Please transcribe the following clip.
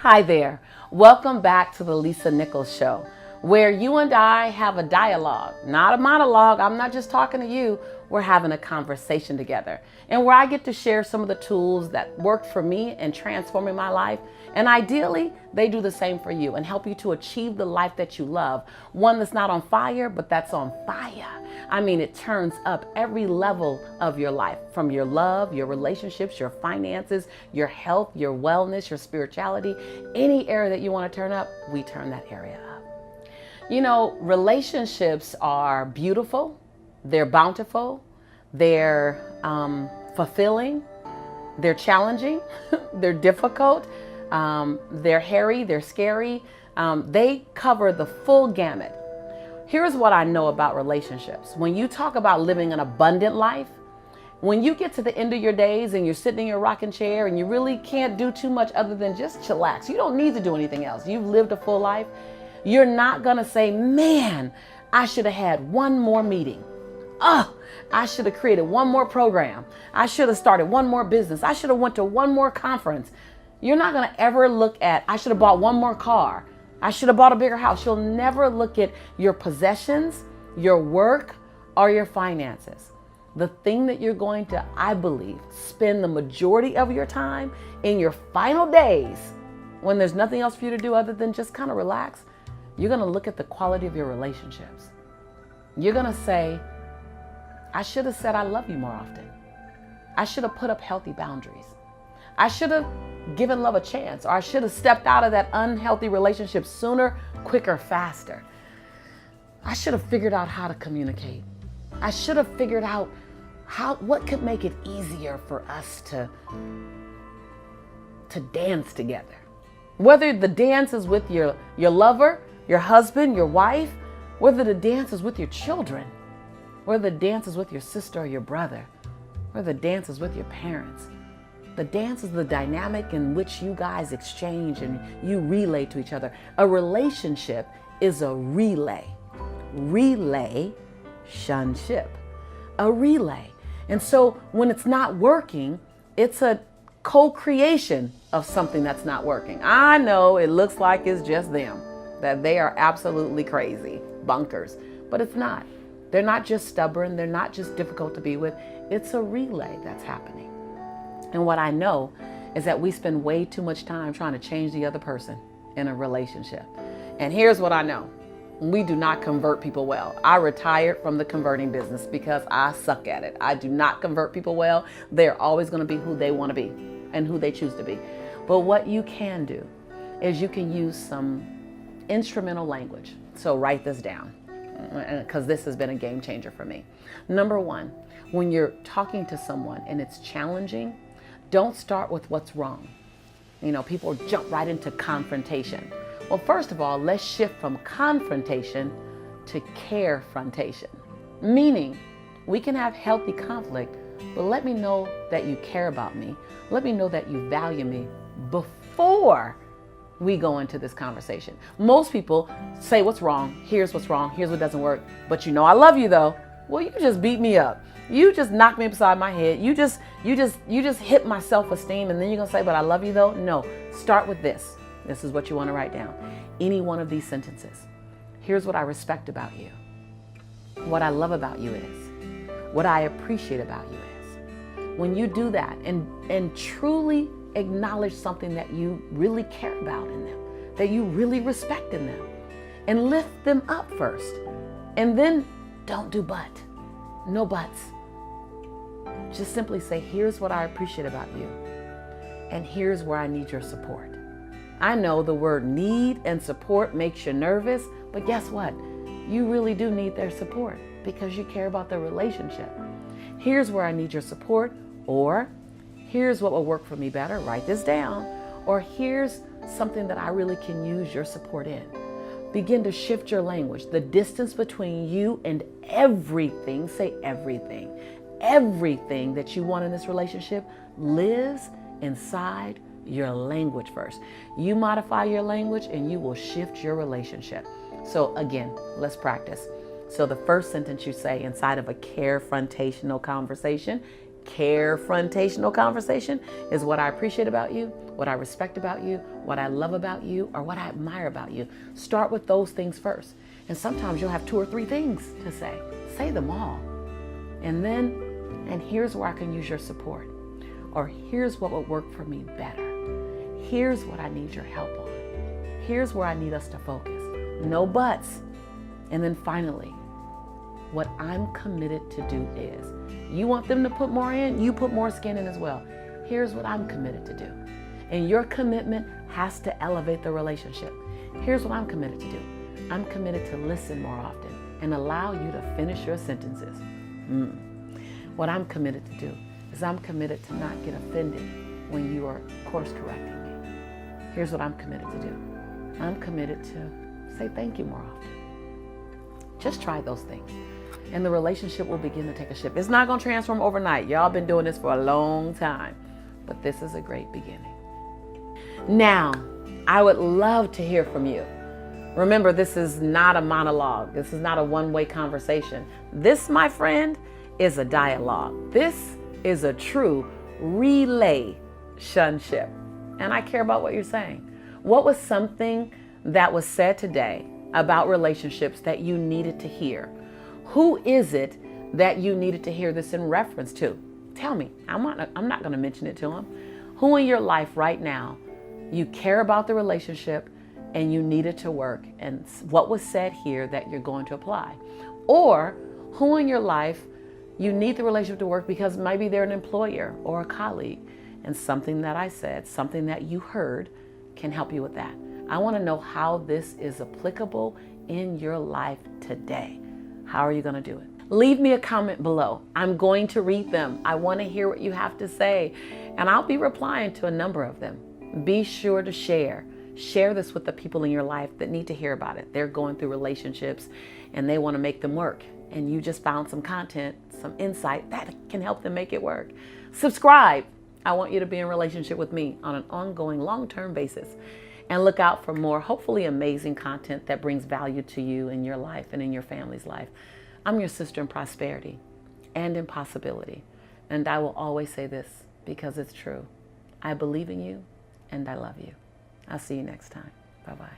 Hi there. Welcome back to the Lisa Nichols Show, where you and I have a dialogue, not a monologue. I'm not just talking to you. We're having a conversation together, and where I get to share some of the tools that worked for me in transforming my life. And ideally, they do the same for you and help you to achieve the life that you love. One that's not on fire, but that's on fire. I mean, it turns up every level of your life, from your love, your relationships, your finances, your health, your wellness, your spirituality. Any area that you want to turn up, we turn that area up. You know, relationships are beautiful, they're bountiful, they're fulfilling, they're challenging, they're difficult, they're hairy, they're scary. They cover the full gamut. Here's what I know about relationships. When you talk about living an abundant life, when you get to the end of your days and you're sitting in your rocking chair and you really can't do too much other than just chillax, you don't need to do anything else. You've lived a full life. You're not going to say, man, I should have had one more meeting. Oh, I should have created one more program. I should have started one more business. I should have went to one more conference. You're not going to ever look at, I should have bought one more car. I should have bought a bigger house. You'll never look at your possessions, your work, or your finances. The thing that you're going to, I believe, spend the majority of your time in your final days, when there's nothing else for you to do other than just kind of relax, you're going to look at the quality of your relationships. You're going to say, I should have said I love you more often. I should have put up healthy boundaries. I should have given love a chance, or I should have stepped out of that unhealthy relationship sooner, quicker, faster. I should have figured out how to communicate. I should have figured out what could make it easier for us to dance together. Whether the dance is with your lover, your husband, your wife, whether the dance is with your children, whether the dance is with your sister or your brother, whether the dance is with your parents. The dance is the dynamic in which you guys exchange and you relay to each other. A relationship is a relay. Relationship. A relay. And so when it's not working, it's a co-creation of something that's not working. I know it looks like it's just them, that they are absolutely crazy, bunkers, but it's not. They're not just stubborn. They're not just difficult to be with. It's a relay that's happening. And what I know is that we spend way too much time trying to change the other person in a relationship. And here's what I know. We do not convert people well. I retired from the converting business because I suck at it. I do not convert people well. They're always going to be who they want to be and who they choose to be. But what you can do is you can use some instrumental language. So write this down, because this has been a game changer for me. Number one, when you're talking to someone and it's challenging, don't start with what's wrong. You know, people jump right into confrontation. Well, first of all, let's shift from confrontation to carefrontation. Meaning, we can have healthy conflict, but let me know that you care about me. Let me know that you value me before we go into this conversation. Most people say what's wrong, here's what doesn't work, but you know I love you though. Well, you just beat me up. You just knocked me upside my head. You just hit my self-esteem, and then you're gonna say, but I love you though? No, start with this. This is what you wanna write down. Any one of these sentences. Here's what I respect about you. What I love about you is. What I appreciate about you is. When you do that and truly acknowledge something that you really care about in them, that you really respect in them, and lift them up first. And then don't do but. No buts. Just simply say, here's what I appreciate about you, and here's where I need your support. I know the word need and support makes you nervous, but guess what? You really do need their support because you care about the relationship. Here's where I need your support, or here's what will work for me better. Write this down. Or here's something that I really can use your support in. Begin to shift your language. The distance between you and everything, say everything, everything that you want in this relationship lives inside your language first. You modify your language and you will shift your relationship. So again, let's practice. So the first sentence you say inside of a carefrontational conversation, carefrontational conversation is what I appreciate about you, what I respect about you, what I love about you, or what I admire about you. Start with those things first. And sometimes you'll have 2 or 3 things to say. Say them all. And here's where I can use your support. Or here's what would work for me better. Here's what I need your help on. Here's where I need us to focus. No buts. And then finally, what I'm committed to do is, you want them to put more in, you put more skin in as well. Here's what I'm committed to do. And your commitment has to elevate the relationship. Here's what I'm committed to do. I'm committed to listen more often and allow you to finish your sentences. What I'm committed to do is I'm committed to not get offended when you are course correcting me. Here's what I'm committed to do. I'm committed to say thank you more often. Just try those things, and the relationship will begin to take a shift. It's not going to transform overnight. Y'all been doing this for a long time, but this is a great beginning. Now, I would love to hear from you. Remember, this is not a monologue. This is not a one-way conversation. This, my friend, is a dialogue. This is a true relationship. And I care about what you're saying. What was something that was said today about relationships that you needed to hear? Who is it that you needed to hear this in reference to? Tell me. I'm not going to mention it to them. Who in your life right now you care about the relationship and you need it to work, and what was said here that you're going to apply? Or who in your life you need the relationship to work because maybe they're an employer or a colleague, and something that I said, something that you heard can help you with that. I want to know how this is applicable in your life today. How are you going to do it? Leave me a comment below. I'm going to read them. I want to hear what you have to say, and I'll be replying to a number of them. Be sure to share. Share this with the people in your life that need to hear about it. They're going through relationships and they want to make them work. And you just found some content, some insight that can help them make it work. Subscribe. I want you to be in a relationship with me on an ongoing long-term basis. And look out for more, hopefully amazing content that brings value to you in your life and in your family's life. I'm your sister in prosperity and in possibility. And I will always say this because it's true. I believe in you and I love you. I'll see you next time. Bye-bye.